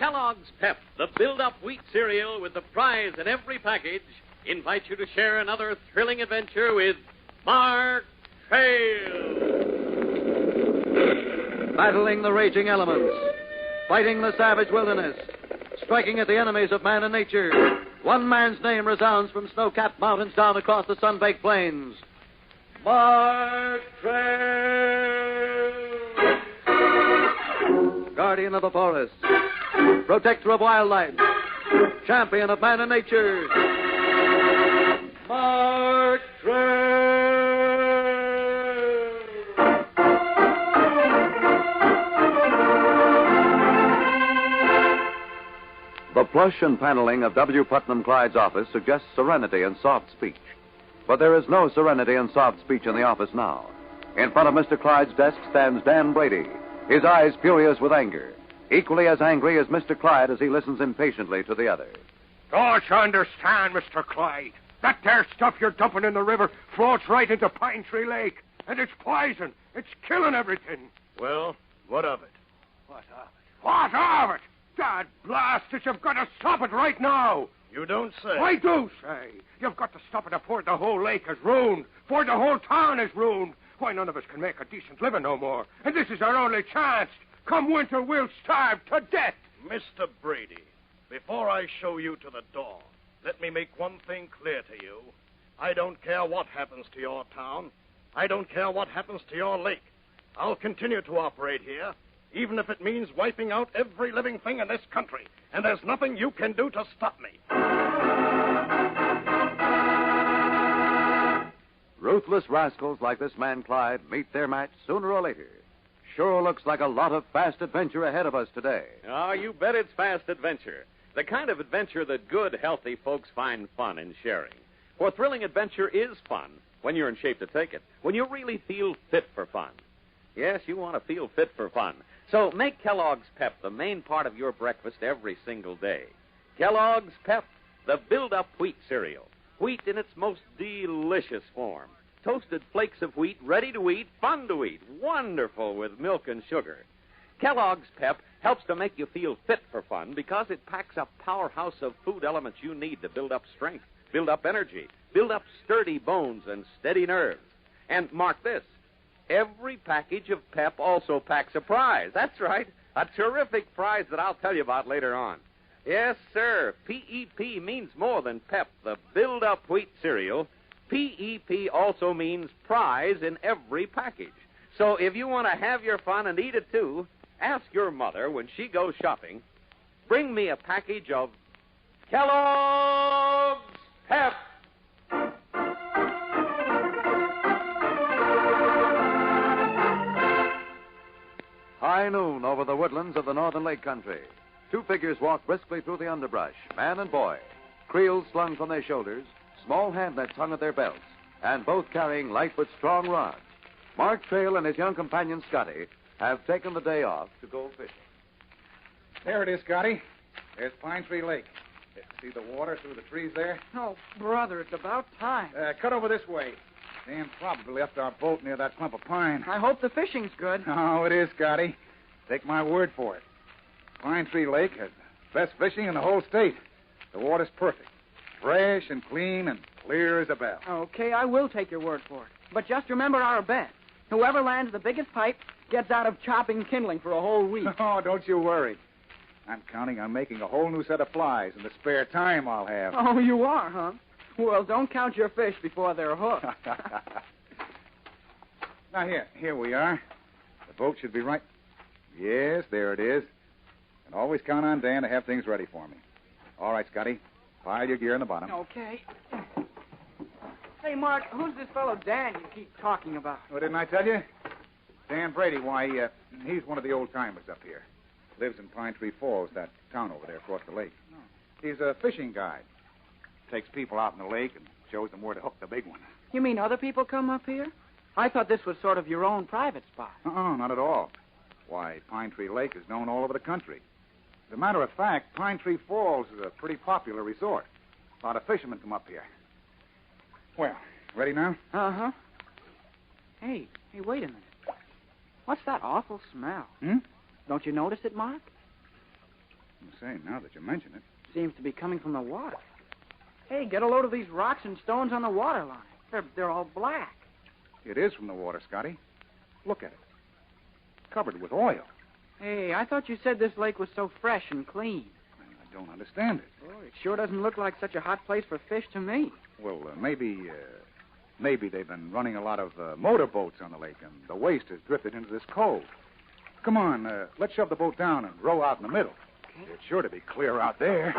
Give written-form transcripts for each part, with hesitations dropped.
Kellogg's Pep, the build-up wheat cereal with the prize in every package, invites you to share another thrilling adventure with Mark Trail. Battling the raging elements, fighting the savage wilderness, striking at the enemies of man and nature. One man's name resounds from snow-capped mountains down across the sun-baked plains. Mark Trail! Guardian of the forest, protector of wildlife, champion of man and nature. Mark Trail! The plush and paneling of W. Putnam Clyde's office suggests serenity and soft speech. But there is no serenity and soft speech in the office now. In front of Mr. Clyde's desk stands Dan Brady, his eyes furious with anger. Equally as angry as Mr. Clyde as he listens impatiently to the other. Don't you understand, Mr. Clyde? That there stuff you're dumping in the river floats right into Pine Tree Lake. And it's poison. It's killing everything. Well, what of it? What of it? What of it? God blast it, you've got to stop it right now. You don't say. I do say. You've got to stop it before the whole lake is ruined, before the whole town is ruined. Why, none of us can make a decent living no more. And this is our only chance. Come winter, we'll starve to death. Mr. Brady, before I show you to the door, let me make one thing clear to you. I don't care what happens to your town. I don't care what happens to your lake. I'll continue to operate here, even if it means wiping out every living thing in this country. And there's nothing you can do to stop me. Ruthless rascals like this man Clyde meet their match sooner or later. Sure looks like a lot of fast adventure ahead of us today. Oh, you bet it's fast adventure. The kind of adventure that good, healthy folks find fun in sharing. For thrilling adventure is fun when you're in shape to take it, when you really feel fit for fun. Yes, you want to feel fit for fun. So make Kellogg's Pep the main part of your breakfast every single day. Kellogg's Pep, the build-up wheat cereal. Wheat in its most delicious form. Toasted flakes of wheat, ready to eat, fun to eat, wonderful with milk and sugar. Kellogg's Pep helps to make you feel fit for fun because it packs a powerhouse of food elements you need to build up strength, build up energy, build up sturdy bones and steady nerves. And mark this, every package of Pep also packs a prize. That's right, a terrific prize that I'll tell you about later on. Yes, sir, P-E-P means more than Pep, the build-up wheat cereal. P-E-P also means prize in every package. So if you want to have your fun and eat it too, ask your mother when she goes shopping, bring me a package of Kellogg's Pep. High noon over the woodlands of the northern lake country. Two figures walk briskly through the underbrush, man and boy, creels slung from their shoulders, small hand nets hung at their belts, and both carrying light but strong rods. Mark Trail and his young companion, Scotty, have taken the day off to go fishing. There it is, Scotty. There's Pine Tree Lake. See the water through the trees there? Oh, brother, it's about time. Cut over this way. Dan probably left our boat near that clump of pine. I hope the fishing's good. Oh, it is, Scotty. Take my word for it. Pine Tree Lake has the best fishing in the whole state. The water's perfect. Fresh and clean and clear as a bell. Okay, I will take your word for it. But just remember our bet. Whoever lands the biggest pipe gets out of chopping kindling for a whole week. Oh, don't you worry. I'm counting on making a whole new set of flies in the spare time I'll have. Oh, you are, huh? Well, don't count your fish before they're hooked. Now, here we are. The boat should be right. Yes, there it is. And always count on Dan to have things ready for me. All right, Scotty. Pile your gear in the bottom. Okay. Hey, Mark, who's this fellow Dan you keep talking about? Oh, didn't I tell you? Dan Brady, why, he's one of the old-timers up here. Lives in Pine Tree Falls, that town over there across the lake. Oh. He's a fishing guide. Takes people out in the lake and shows them where to hook the big one. You mean other people come up here? I thought this was sort of your own private spot. Not at all. Why, Pine Tree Lake is known all over the country. As a matter of fact, Pine Tree Falls is a pretty popular resort. A lot of fishermen come up here. Well, ready now? Uh-huh. Hey, wait a minute. What's that awful smell? Hmm? Don't you notice it, Mark? Say, now that you mention it. Seems to be coming from the water. Hey, get a load of these rocks and stones on the water line. They're all black. It is from the water, Scotty. Look at it. Covered with oil. Hey, I thought you said this lake was so fresh and clean. I don't understand it. Well, it sure doesn't look like such a hot place for fish to me. Well, maybe they've been running a lot of motorboats on the lake, and the waste has drifted into this cove. Come on, let's shove the boat down and row out in the middle. Okay. It's sure to be clear out there.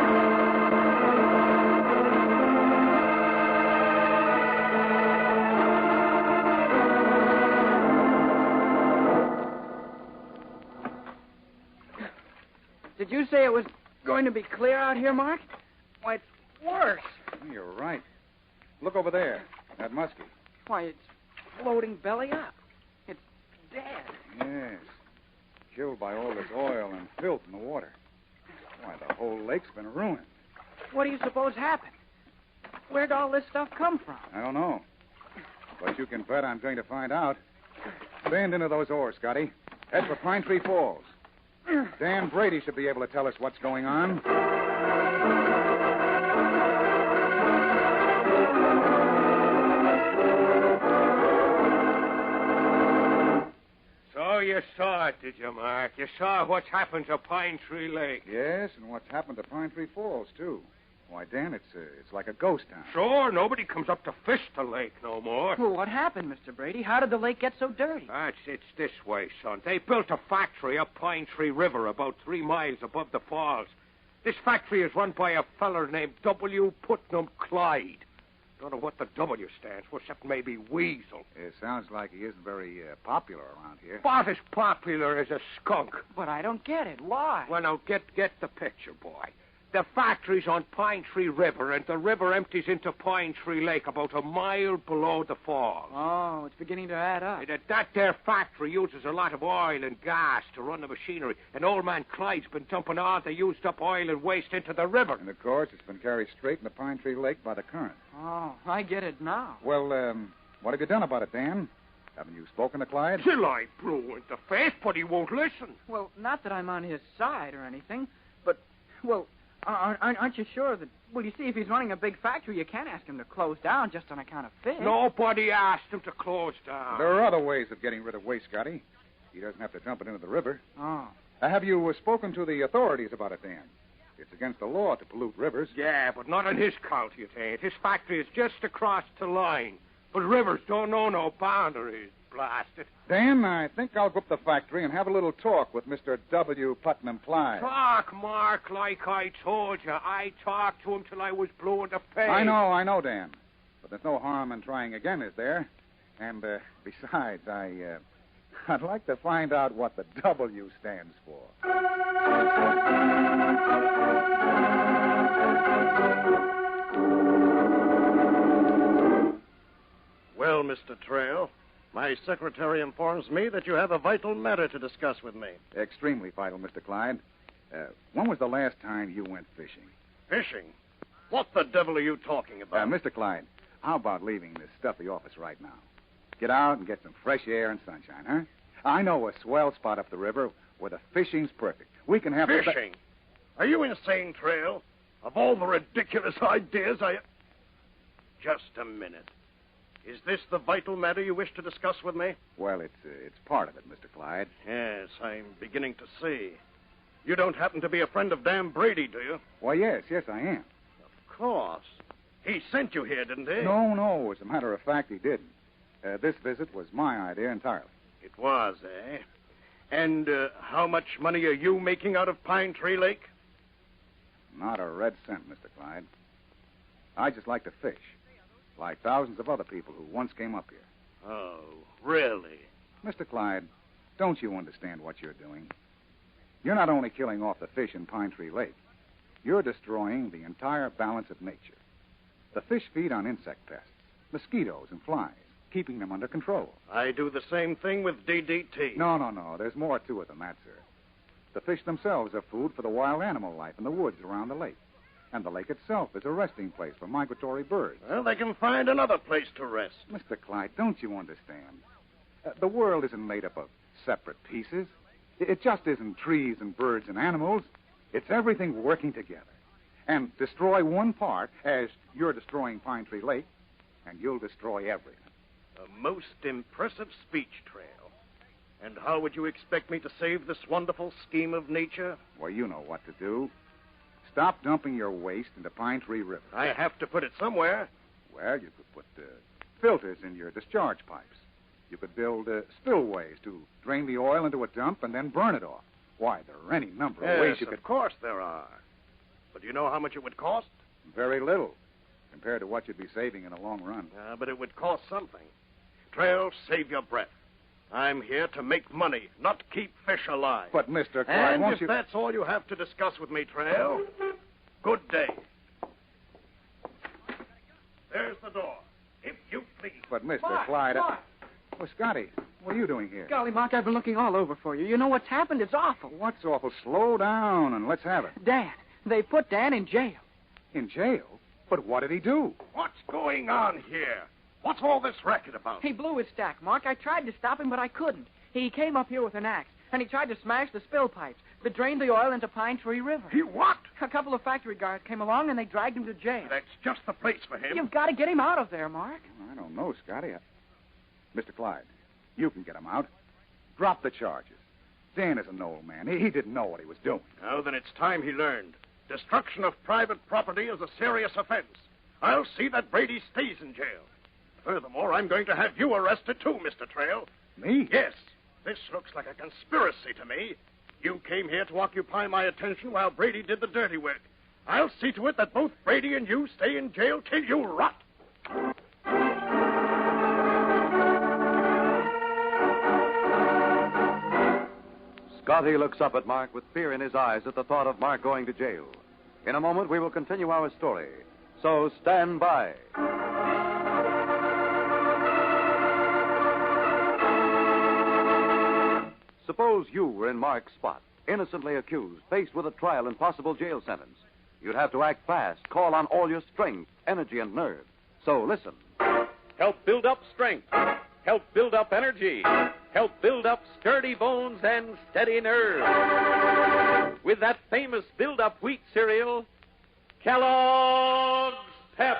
Did you say it was going to be clear out here, Mark? Why, it's worse. You're right. Look over there, that muskie. Why, it's floating belly up. It's dead. Yes. Killed by all this oil and filth in the water. Why, the whole lake's been ruined. What do you suppose happened? Where'd all this stuff come from? I don't know. But you can bet I'm going to find out. Stand into those oars, Scotty. Head for Pine Tree Falls. Dan Brady should be able to tell us what's going on. So you saw it, did you, Mark? You saw what's happened to Pine Tree Lake. Yes, and what's happened to Pine Tree Falls, too. Why, Dan, it's like a ghost town. Sure, nobody comes up to fish the lake no more. Well, what happened, Mr. Brady? How did the lake get so dirty? It's this way, son. They built a factory up Pine Tree River about 3 miles above the falls. This factory is run by a feller named W. Putnam Clyde. Don't know what the W stands for, except maybe Weasel. It sounds like he isn't very popular around here. About as popular as a skunk. But I don't get it. Why? Well, now, get the picture, boy. The factory's on Pine Tree River, and the river empties into Pine Tree Lake about a mile below the falls. Oh, it's beginning to add up. That there factory uses a lot of oil and gas to run the machinery, and old man Clyde's been dumping all the used-up oil and waste into the river. And, of course, it's been carried straight into Pine Tree Lake by the current. Oh, I get it now. Well, what have you done about it, Dan? Haven't you spoken to Clyde? Till I blew into faith, but he won't listen. Well, not that I'm on his side or anything, but, well... Aren't you sure that... Well, you see, if he's running a big factory, you can't ask him to close down just on account of fish. Nobody asked him to close down. There are other ways of getting rid of waste, Scotty. He doesn't have to dump it into the river. Oh. Have you spoken to the authorities about it, Dan? It's against the law to pollute rivers. Yeah, but not in his county, it ain't. His factory is just across the line. But rivers don't know no boundaries. Blasted. Dan, I think I'll go up the factory and have a little talk with Mr. W. Putnam Clyde. Talk, Mark, like I told you. I talked to him till I was blue in the face. I know, Dan. But there's no harm in trying again, is there? And, besides, I'd like to find out what the W stands for. Well, Mr. Trail, my secretary informs me that you have a vital matter to discuss with me. Extremely vital, Mr. Clyde. When was the last time you went fishing? Fishing? What the devil are you talking about? Mr. Clyde, how about leaving this stuffy office right now? Get out and get some fresh air and sunshine, huh? I know a swell spot up the river where the fishing's perfect. We can have... Fishing? Are you insane, Trail? Of all the ridiculous ideas Just a minute. Is this the vital matter you wish to discuss with me? Well, it's part of it, Mr. Clyde. Yes, I'm beginning to see. You don't happen to be a friend of Dan Brady, do you? Why, yes, I am. Of course. He sent you here, didn't he? No. As a matter of fact, he didn't. This visit was my idea entirely. It was, eh? And how much money are you making out of Pine Tree Lake? Not a red cent, Mr. Clyde. I just like to fish, like thousands of other people who once came up here. Oh, really? Mr. Clyde, don't you understand what you're doing? You're not only killing off the fish in Pine Tree Lake, you're destroying the entire balance of nature. The fish feed on insect pests, mosquitoes and flies, keeping them under control. I do the same thing with DDT. No. There's more to it than that, sir. The fish themselves are food for the wild animal life in the woods around the lake. And the lake itself is a resting place for migratory birds. Well, they can find another place to rest. Mr. Clyde, don't you understand? The world isn't made up of separate pieces. It just isn't trees and birds and animals. It's everything working together. And destroy one part, as you're destroying Pine Tree Lake, and you'll destroy everything. A most impressive speech, Trail. And how would you expect me to save this wonderful scheme of nature? Well, you know what to do. Stop dumping your waste into Pine Tree River. I have to put it somewhere. Well, you could put filters in your discharge pipes. You could build spillways to drain the oil into a dump and then burn it off. Why, there are any number of ways you could... Of course there are. But do you know how much it would cost? Very little, compared to what you'd be saving in the long run. But it would cost something. Trail, save your breath. I'm here to make money, not keep fish alive. But, Mr. Clyde, and won't if you... that's all you have to discuss with me, Trail, good day. There's the door. If you please. But, Mr. Mark, Clyde... Mark. Well, Scotty, what are you doing here? Golly, Mark, I've been looking all over for you. You know what's happened? It's awful. What's awful? Slow down and let's have it. Dan. They put Dan in jail. In jail? But what did he do? What's going on here? What's all this racket about? He blew his stack, Mark. I tried to stop him, but I couldn't. He came up here with an axe, and he tried to smash the spill pipes that drained the oil into Pine Tree River. He what? A couple of factory guards came along, and they dragged him to jail. That's just the place for him. You've got to get him out of there, Mark. I don't know, Scotty. Mr. Clyde, you can get him out. Drop the charges. Dan is an old man. He didn't know what he was doing. Oh, then it's time he learned. Destruction of private property is a serious offense. I'll see that Brady stays in jail. Furthermore, I'm going to have you arrested too, Mr. Trail. Me? Yes. This looks like a conspiracy to me. You came here to occupy my attention while Brady did the dirty work. I'll see to it that both Brady and you stay in jail till you rot. Scotty looks up at Mark with fear in his eyes at the thought of Mark going to jail. In a moment, we will continue our story. So stand by. Suppose you were in Mark's spot, innocently accused, faced with a trial and possible jail sentence. You'd have to act fast, call on all your strength, energy, and nerve. So listen. Help build up strength. Help build up energy. Help build up sturdy bones and steady nerves. With that famous build-up wheat cereal, Kellogg's Pep.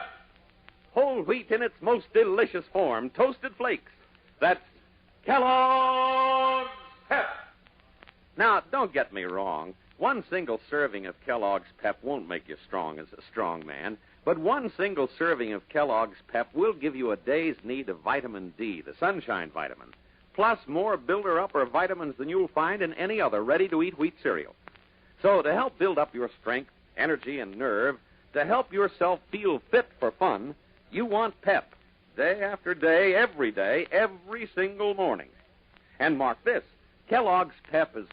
Whole wheat in its most delicious form, toasted flakes. That's Kellogg's Pep. Now, don't get me wrong. One single serving of Kellogg's Pep won't make you strong as a strong man, but one single serving of Kellogg's Pep will give you a day's need of vitamin D, the sunshine vitamin, plus more builder-upper vitamins than you'll find in any other ready-to-eat wheat cereal. So to help build up your strength, energy, and nerve, to help yourself feel fit for fun, you want Pep, day after day, every single morning. And mark this, Kellogg's Pep is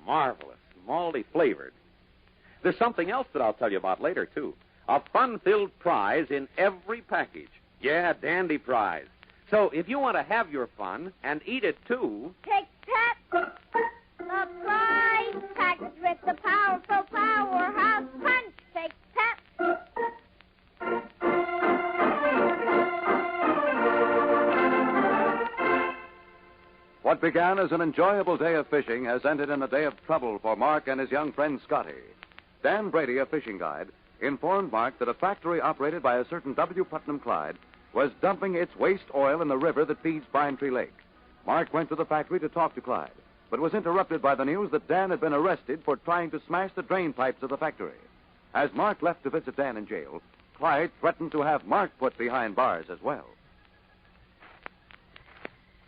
marvelous, malty flavored. There's something else that I'll tell you about later, too. A fun-filled prize in every package. Yeah, dandy prize. So if you want to have your fun and eat it, too... Take Pep, the prize package with the powerful powerhouse punch. Take Pep. What began as an enjoyable day of fishing has ended in a day of trouble for Mark and his young friend Scotty. Dan Brady, a fishing guide, informed Mark that a factory operated by a certain W. Putnam Clyde was dumping its waste oil in the river that feeds Pine Tree Lake. Mark went to the factory to talk to Clyde, but was interrupted by the news that Dan had been arrested for trying to smash the drain pipes of the factory. As Mark left to visit Dan in jail, Clyde threatened to have Mark put behind bars as well.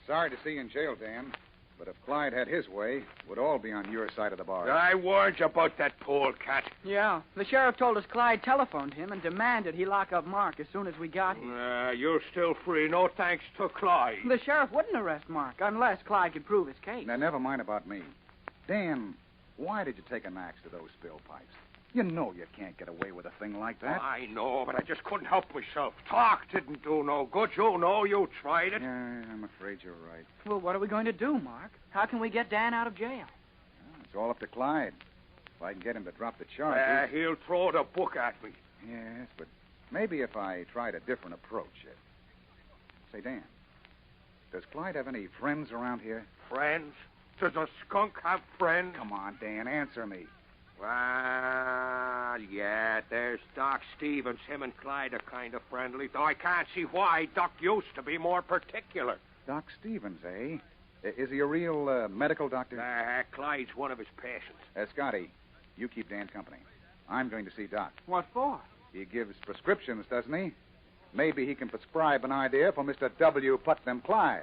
Sorry to see you in jail, Dan. But if Clyde had his way, we'd all be on your side of the bar. I warned you about that polecat. Yeah, the sheriff told us Clyde telephoned him and demanded he lock up Mark as soon as we got here. You're still free, no thanks to Clyde. The sheriff wouldn't arrest Mark unless Clyde could prove his case. Now, never mind about me. Dan, why did you take an axe to those spill pipes? You know you can't get away with a thing like that. I know, but I just couldn't help myself. Talk didn't do no good. You know you tried it. Yeah, I'm afraid you're right. Well, what are we going to do, Mark? How can we get Dan out of jail? Well, it's all up to Clyde. If I can get him to drop the charges. He'll throw the book at me. Yes, but maybe if I tried a different approach. Say, Dan, does Clyde have any friends around here? Friends? Does a skunk have friends? Come on, Dan, answer me. Well, yeah, there's Doc Stevens. Him and Clyde are kind of friendly, though I can't see why. Doc used to be more particular. Doc Stevens, eh? Is he a real medical doctor? Clyde's one of his patients. Scotty, you keep Dan company. I'm going to see Doc. What for? He gives prescriptions, doesn't he? Maybe he can prescribe an idea for Mr. W. Putnam Clyde.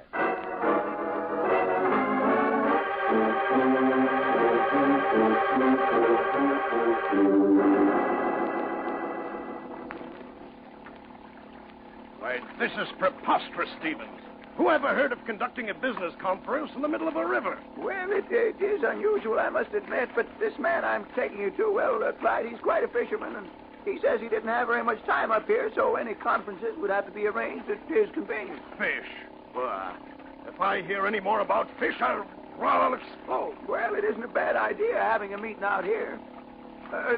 Why, this is preposterous, Stevens. Who ever heard of conducting a business conference in the middle of a river? Well, it is unusual, I must admit, but this man I'm taking you to, well, Clyde, he's quite a fisherman, and he says he didn't have very much time up here, so any conferences would have to be arranged at his convenience. Fish? Well, if I hear any more about fish, I'll explode. Well, it isn't a bad idea having a meeting out here.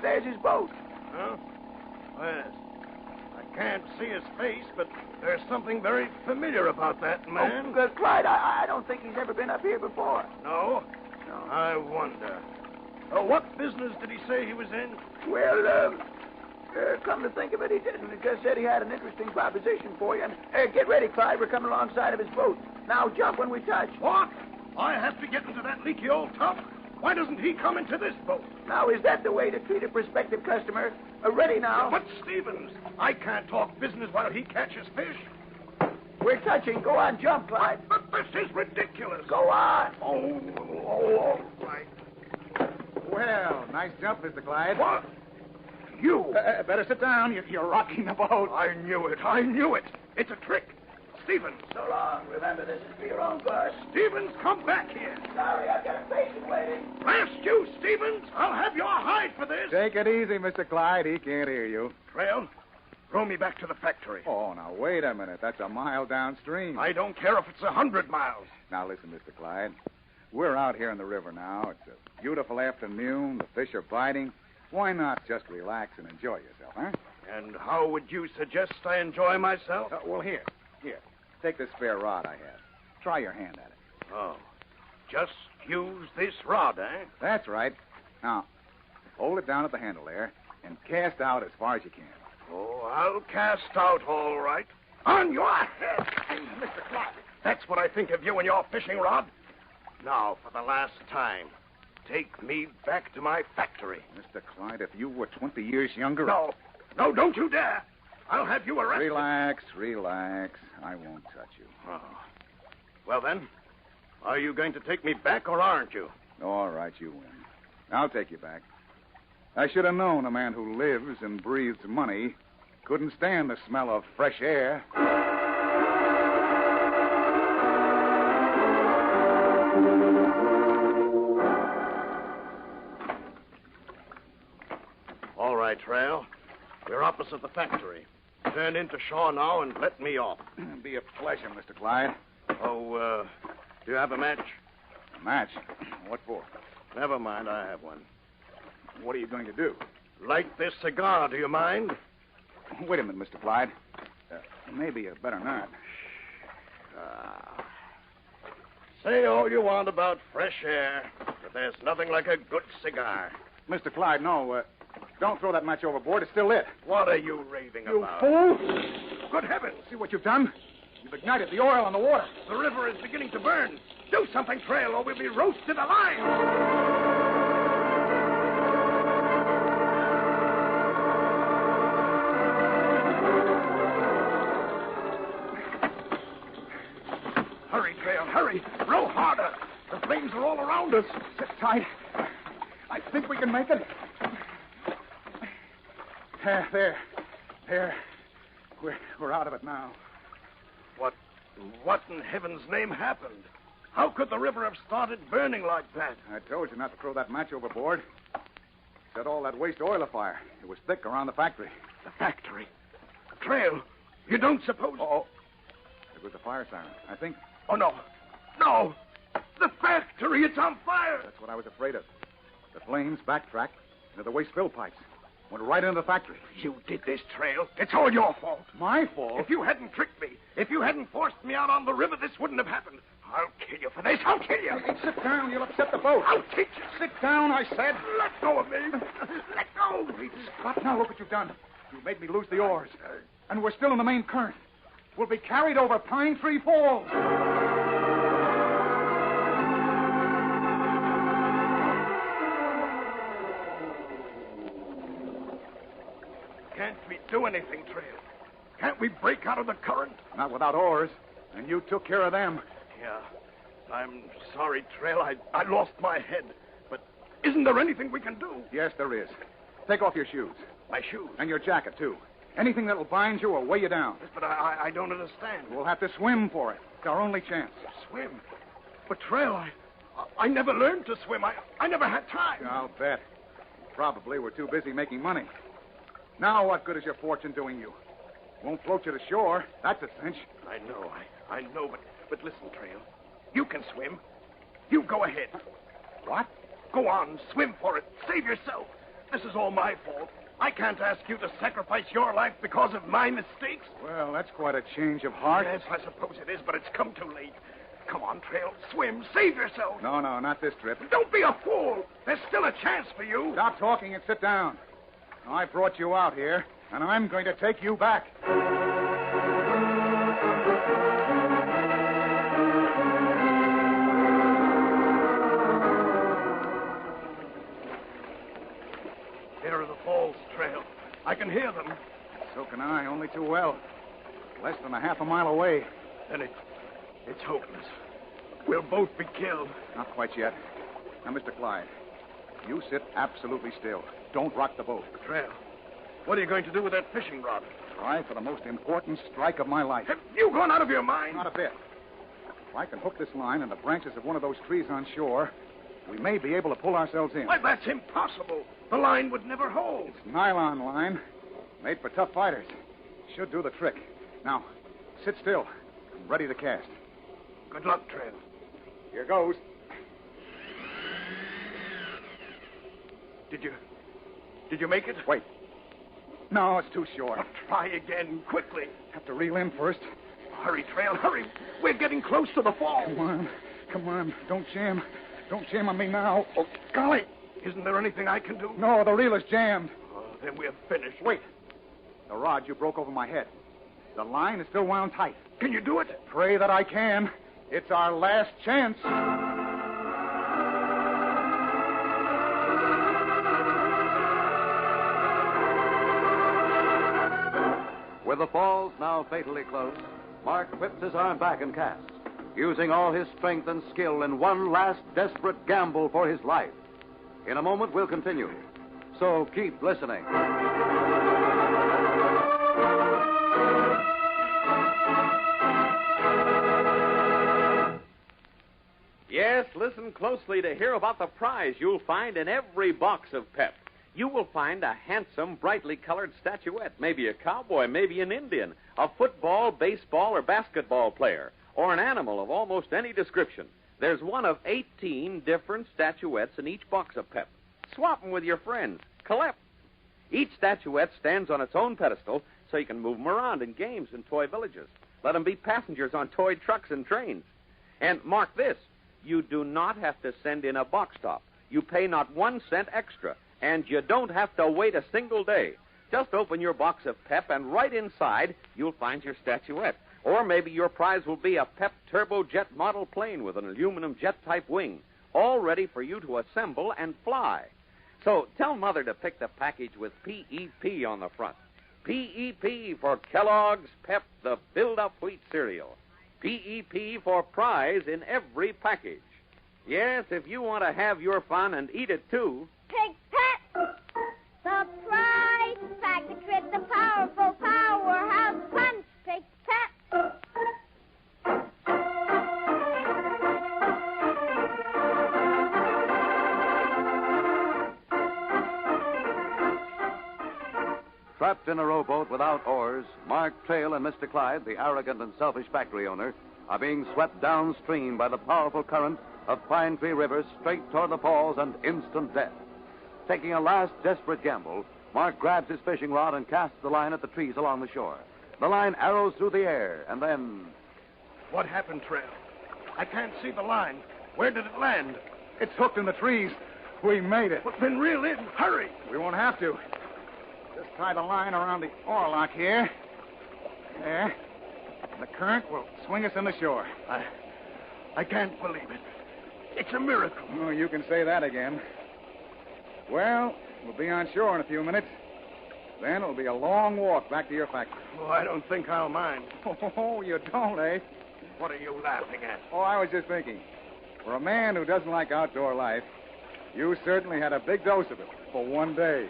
There's his boat. Huh? Yes. I can't see his face, but there's something very familiar about that man. Oh, Clyde, I don't think he's ever been up here before. No? No. I wonder. What business did he say he was in? Well, come to think of it, he didn't. He just said he had an interesting proposition for you. And get ready, Clyde. We're coming alongside of his boat. Now jump when we touch. What? I have to get into that leaky old tub? Why doesn't he come into this boat? Now, is that the way to treat a prospective customer? Ready now? But, Stevens, I can't talk business while he catches fish. We're touching. Go on, jump, Clyde. But this is ridiculous. Go on. All right. Well, nice jump, Mr. Clyde. What? You? Better sit down. You're rocking the boat. I knew it. It's a trick. Stevens. So long. Remember, this is for your own good. Stevens, come back here. Sorry, I've got a patient waiting. Blast you, Stevens. I'll have your hide for this. Take it easy, Mr. Clyde. He can't hear you. Trail, row me back to the factory. Oh, now, wait a minute. That's a mile downstream. I don't care if it's 100 miles. Now, listen, Mr. Clyde. We're out here in the river now. It's a beautiful afternoon. The fish are biting. Why not just relax and enjoy yourself, huh? And how would you suggest I enjoy myself? Well, here. Take this spare rod I have. Try your hand at it. Oh, just use this rod, eh? That's right. Now, hold it down at the handle there and cast out as far as you can. Oh, I'll cast out all right. On your head, Mr. Clyde. That's what I think of you and your fishing rod. Now, for the last time, take me back to my factory. Mr. Clyde, if you were 20 years younger... No, don't you dare. I'll have you arrested. Relax. I won't touch you. Oh. Well, then, are you going to take me back or aren't you? All right, you win. I'll take you back. I should have known a man who lives and breathes money couldn't stand the smell of fresh air. All right, Trail. We're opposite the factory. Turn into shore now and let me off. Be a pleasure, Mr. Clyde. Oh, do you have a match? A match? What for? Never mind, I have one. What are you going to do? Light this cigar, do you mind? Wait a minute, Mr. Clyde. Maybe you better not. Say all you want about fresh air, but there's nothing like a good cigar. Mr. Clyde, no. Don't throw that match overboard. It's still lit. What are you raving You about? fool! Good heavens! See what you've done? You've ignited the oil on the water. The river is beginning to burn. Do something, Trail, or we'll be roasted alive. Hurry, Trail, hurry. Row harder. The flames are all around us. Sit tight. I think we can make it. There. We're out of it now. What in heaven's name happened? How could the river have started burning like that? I told you not to throw that match overboard. Set all that waste oil afire. It was thick around the factory. The factory? Trail, you don't suppose... Oh. It was the fire siren, I think. Oh, no. No! The factory, it's on fire! That's what I was afraid of. The flames backtracked into the waste fill pipes. Went right into the factory. You did this, Trail. It's all your fault. My fault? If you hadn't tricked me, if you hadn't forced me out on the river, this wouldn't have happened. I'll kill you for this. I'll kill you. Sit down. You'll upset the boat. I'll teach you. Sit down, I said. Let go of me. Let go. Great Scott, now look what you've done. You made me lose the oars. And we're still in the main current. We'll be carried over Pine Tree Falls. Can't we do anything, Trail? Can't we break out of the current? Not without oars. And you took care of them. Yeah. I'm sorry, Trail. I lost my head. But isn't there anything we can do? Yes, there is. Take off your shoes. My shoes. And your jacket, too. Anything that'll bind you or weigh you down. Yes, but I don't understand. We'll have to swim for it. It's our only chance. Swim? But, Trail, I never learned to swim. I never had time. I'll bet. Probably we're too busy making money. Now what good is your fortune doing you? Won't float you to shore. That's a cinch. I know, but listen, Trail. You can swim. You go ahead. What? Go on, swim for it. Save yourself. This is all my fault. I can't ask you to sacrifice your life because of my mistakes. Well, that's quite a change of heart. Yes, I suppose it is, but it's come too late. Come on, Trail. Swim. Save yourself. No, not this trip. Don't be a fool. There's still a chance for you. Stop talking and sit down. I brought you out here, and I'm going to take you back. There are the falls, Trail. I can hear them. So can I, only too well. Less than a half a mile away. Then it's hopeless. We'll both be killed. Not quite yet. Now, Mr. Clyde, you sit absolutely still. Don't rock the boat. Trail, what are you going to do with that fishing rod? Try for the most important strike of my life. Have you gone out of your mind? Not a bit. If I can hook this line in the branches of one of those trees on shore, we may be able to pull ourselves in. Why, that's impossible. The line would never hold. It's nylon line, made for tough fighters. Should do the trick. Now, sit still. I'm ready to cast. Good luck, Trail. Here goes. Did you make it? Wait. No, it's too short. Oh, try again, quickly. Have to reel in first. Hurry, Trail, hurry. We're getting close to the fall. Come on. Don't jam. Don't jam on me now. Oh, golly. Isn't there anything I can do? No, the reel is jammed. Oh, then we're finished. Wait. The rod you broke over my head. The line is still wound tight. Can you do it? Pray that I can. It's our last chance. With the falls now fatally close, Mark whips his arm back and casts, using all his strength and skill in one last desperate gamble for his life. In a moment, we'll continue. So keep listening. Yes, listen closely to hear about the prize you'll find in every box of Pep. You will find a handsome, brightly colored statuette, maybe a cowboy, maybe an Indian, a football, baseball, or basketball player, or an animal of almost any description. There's one of 18 different statuettes in each box of Pep. Swap them with your friends. Collect. Each statuette stands on its own pedestal, so you can move them around in games and toy villages. Let them be passengers on toy trucks and trains. And mark this, you do not have to send in a box top. You pay not 1 cent extra. And you don't have to wait a single day. Just open your box of Pep, and right inside, you'll find your statuette. Or maybe your prize will be a Pep turbojet model plane with an aluminum jet-type wing, all ready for you to assemble and fly. So tell Mother to pick the package with P.E.P. on the front. P.E.P. for Kellogg's Pep, the filled-up wheat cereal. P.E.P. for prize in every package. Yes, if you want to have your fun and eat it, too, Take Pep, the prize package with the powerful powerhouse punch. Take Pep. Trapped in a rowboat without oars, Mark Trail and Mr. Clyde, the arrogant and selfish factory owner, are being swept downstream by the powerful current of Pine Tree River straight toward the falls and instant death. Taking a last desperate gamble, Mark grabs his fishing rod and casts the line at the trees along the shore. The line arrows through the air, and then... What happened, Trail? I can't see the line. Where did it land? It's hooked in the trees. We made it. Well, then reel in. Hurry. We won't have to. Just tie the line around the oarlock here. There. And the current will swing us in the shore. I can't believe it. It's a miracle. Oh, you can say that again. Well, we'll be on shore in a few minutes. Then it'll be a long walk back to your factory. Oh, I don't think I'll mind. Oh, you don't, eh? What are you laughing at? Oh, I was just thinking. For a man who doesn't like outdoor life, you certainly had a big dose of it for one day.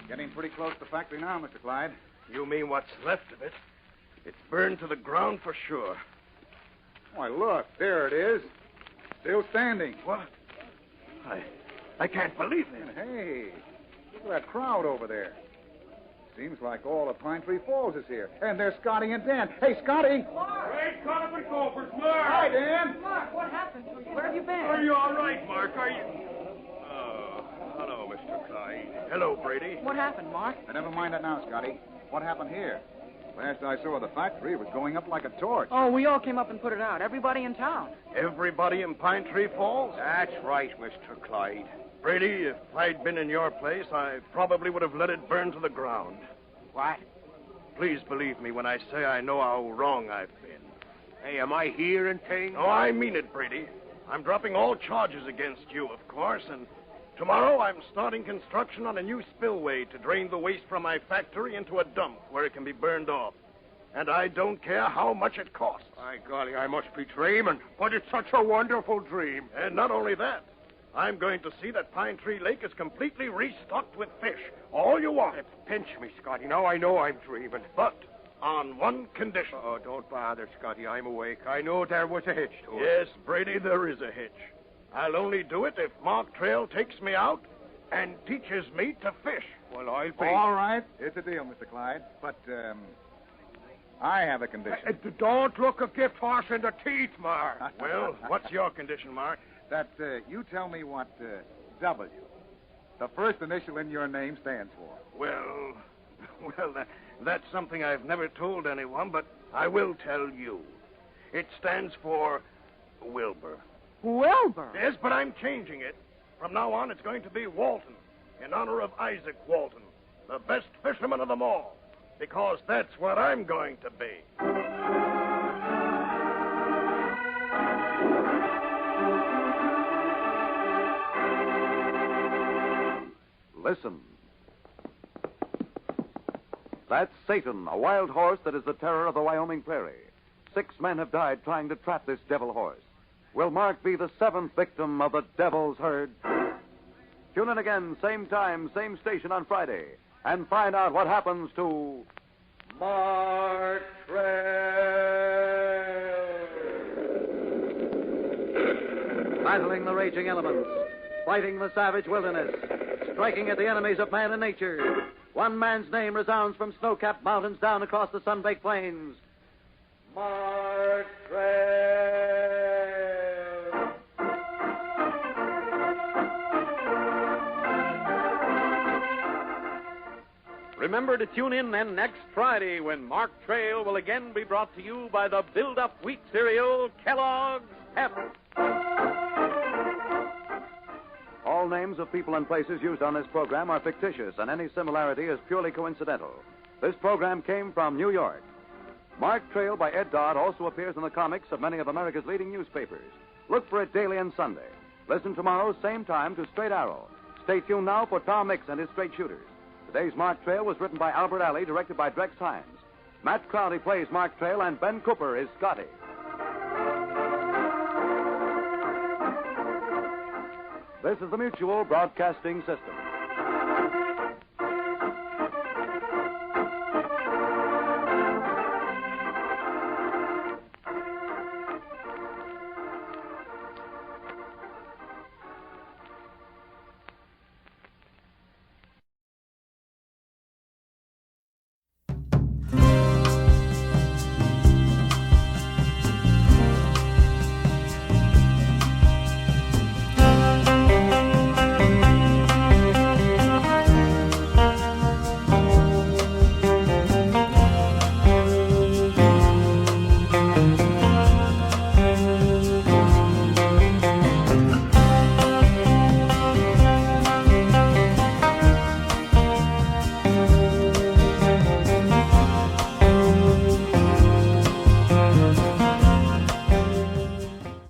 Getting pretty close to the factory now, Mr. Clyde. You mean what's left of it? It's burned to the ground for sure. Why, look, there it is. Still standing. What? I can't believe it. And hey, look at that crowd over there. Seems like all of Pine Tree Falls is here. And there's Scotty and Dan. Hey, Scotty! Mark! Hey, Conover Gophers, Mark! Hi, Dan! Mark, what happened? Where have you been? Are you all right, Mark? Are you... Hello, Mr. Clyde. Hello, Brady. What happened, Mark? Never mind that now, Scotty. What happened here? Last I saw the factory, it was going up like a torch. Oh, we all came up and put it out. Everybody in town. Everybody in Pine Tree Falls? That's right, Mr. Clyde. Brady, if I'd been in your place, I probably would have let it burn to the ground. What? Please believe me when I say I know how wrong I've been. Hey, am I hearing things? Oh, I mean it, Brady. I'm dropping all charges against you, of course, and tomorrow I'm starting construction on a new spillway to drain the waste from my factory into a dump where it can be burned off. And I don't care how much it costs. By golly, I must be dreaming. But it's such a wonderful dream. And not only that, I'm going to see that Pine Tree Lake is completely restocked with fish. All you want. Pinch me, Scotty. Now I know I'm dreaming. But on one condition. Oh, don't bother, Scotty. I'm awake. I know there was a hitch to it. Yes, Brady, there is a hitch. I'll only do it if Mark Trail takes me out and teaches me to fish. Well, I'll be... All right. It's a deal, Mr. Clyde. But, I have a condition. Don't look a gift horse in the teeth, Mark. Well, what's your condition, Mark? That you tell me what W, the first initial in your name, stands for. Well, that's something I've never told anyone, but I will tell you. It stands for Wilbur. Wilbur? Yes, but I'm changing it. From now on, it's going to be Walton, in honor of Isaac Walton, the best fisherman of them all, because that's what I'm going to be. Listen. That's Satan, a wild horse that is the terror of the Wyoming prairie. 6 men have died trying to trap this devil horse. Will Mark be the 7th victim of the devil's herd? Tune in again, same time, same station on Friday, and find out what happens to Mark Trail. Battling the raging elements, fighting the savage wilderness, striking at the enemies of man and nature. One man's name resounds from snow-capped mountains down across the sun-baked plains. Mark Trail. Remember to tune in then next Friday when Mark Trail will again be brought to you by the build-up wheat cereal, Kellogg's Pep. All names of people and places used on this program are fictitious, and any similarity is purely coincidental. This program came from New York. Mark Trail by Ed Dodd also appears in the comics of many of America's leading newspapers. Look for it daily and Sunday. Listen tomorrow, same time, to Straight Arrow. Stay tuned now for Tom Mix and his Straight Shooters. Today's Mark Trail was written by Albert Alley, directed by Drex Hines. Matt Crowley plays Mark Trail, and Ben Cooper is Scotty. This is the Mutual Broadcasting System.